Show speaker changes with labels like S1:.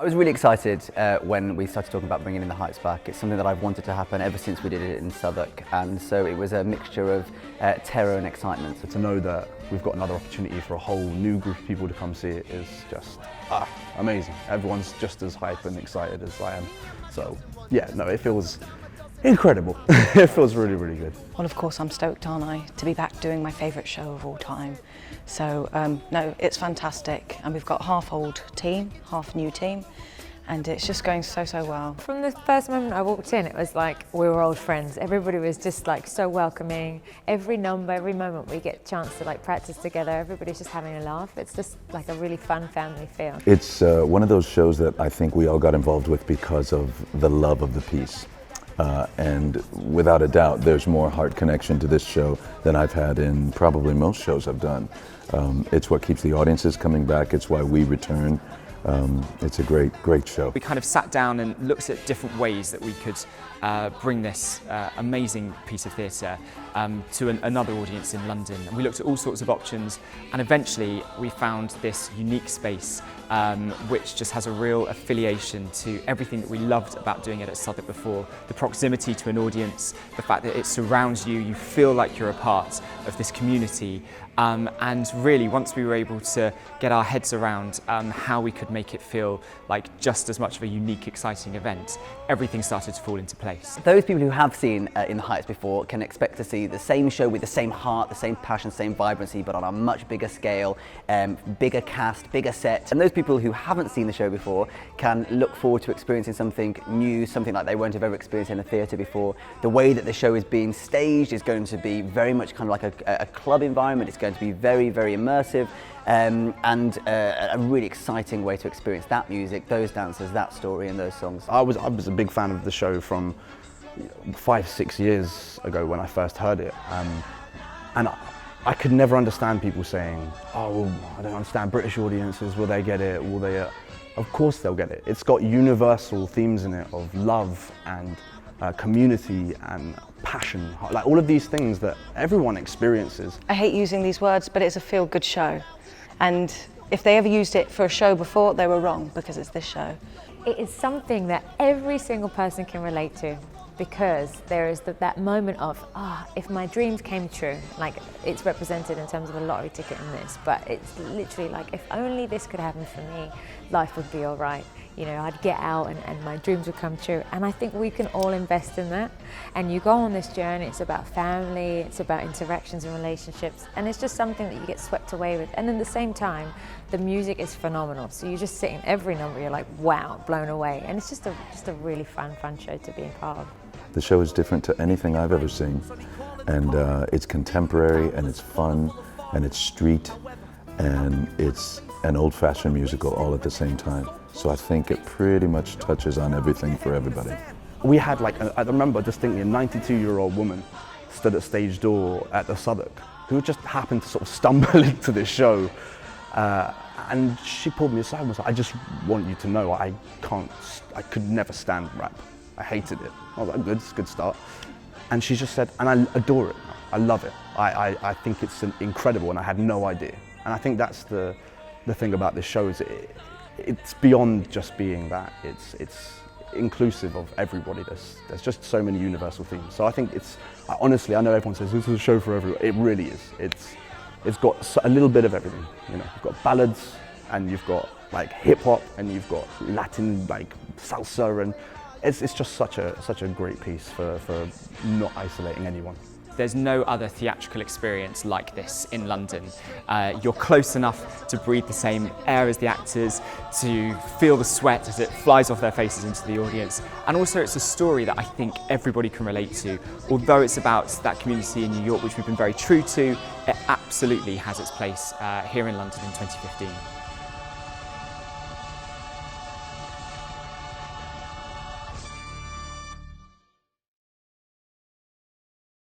S1: I was really excited when we started talking about bringing in the Heights back. It's something that I've wanted to happen ever since we did it in Southwark, and so it was a mixture of terror and excitement.
S2: So to know that we've got another opportunity for a whole new group of people to come see it is just amazing. Everyone's just as hyped and excited as I am. So yeah, no, it feels incredible. It feels really, really good.
S3: Well, of course, I'm stoked, aren't I, to be back doing my favourite show of all time. So, no, it's fantastic. And we've got half old team, half new team, and it's just going so, so well.
S4: From the first moment I walked in, it was like we were old friends. Everybody was just like so welcoming. Every number, every moment we get a chance to like practice together, everybody's just having a laugh. It's just like a really fun family feel.
S5: It's one of those shows that I think we all got involved with because of the love of the piece. And without a doubt, there's more heart connection to this show than I've had in probably most shows I've done. It's what keeps the audiences coming back. It's why we return. It's a great, great show.
S6: We kind of sat down and looked at different ways that we could bring this amazing piece of theatre to another audience in London. And we looked at all sorts of options, and eventually we found this unique space which just has a real affiliation to everything that we loved about doing it at Southwark before. The proximity to an audience, the fact that it surrounds you, you feel like you're a part of this community. And really, once we were able to get our heads around how we could make it feel like just as much of a unique, exciting event, everything started to fall into place.
S1: Those people who have seen In the Heights before can expect to see the same show with the same heart, the same passion, same vibrancy, but on a much bigger scale, bigger cast, bigger set. And those people who haven't seen the show before can look forward to experiencing something new, something like they won't have ever experienced in a theatre before. The way that the show is being staged is going to be very much kind of like a club environment. It's going to be very, very immersive, and a really exciting way to experience that music, those dancers, that story and those songs.
S2: I was a big fan of the show from 5-6 years ago when I first heard it, and I could never understand people saying, oh, well, I don't understand British audiences, will they get it, will they? Of course they'll get it. It's got universal themes in it of love and community and passion, like all of these things that everyone experiences.
S3: I hate using these words, but it's a feel-good show. And if they ever used it for a show before, they were wrong, because it's this show.
S4: It is something that every single person can relate to, because there is that moment of, if my dreams came true, like it's represented in terms of a lottery ticket in this, but it's literally like, if only this could happen for me, life would be all right. You know, I'd get out and my dreams would come true. And I think we can all invest in that. And you go on this journey, it's about family, it's about interactions and relationships, and it's just something that you get swept away with. And at the same time, the music is phenomenal. So you just sit in every number, you're like, wow, blown away. And it's just a really fun show to be a part of.
S5: The show is different to anything I've ever seen, and it's contemporary, and it's fun, and it's street, and it's an old-fashioned musical all at the same time. So I think it pretty much touches on everything for everybody.
S2: We had I remember just thinking, a 92-year-old woman stood at stage door at the Southwark who just happened to sort of stumble into this show, and she pulled me aside and was like, I just want you to know I could never stand rap. I hated it. I was like, good, it's a good start. And she just said, and I adore it. I love it. I think it's incredible, and I had no idea. And I think that's the thing about this show, is it's beyond just being that. It's inclusive of everybody. There's just so many universal themes. So I think honestly, I know everyone says this is a show for everyone. It really is. It's got a little bit of everything. You know, you've got ballads, and you've got like hip hop, and you've got Latin, like salsa, and it's just such a great piece for not isolating anyone.
S6: There's no other theatrical experience like this in London. You're close enough to breathe the same air as the actors, to feel the sweat as it flies off their faces into the audience. And also it's a story that I think everybody can relate to. Although it's about that community in New York, which we've been very true to, it absolutely has its place here in London in 2015.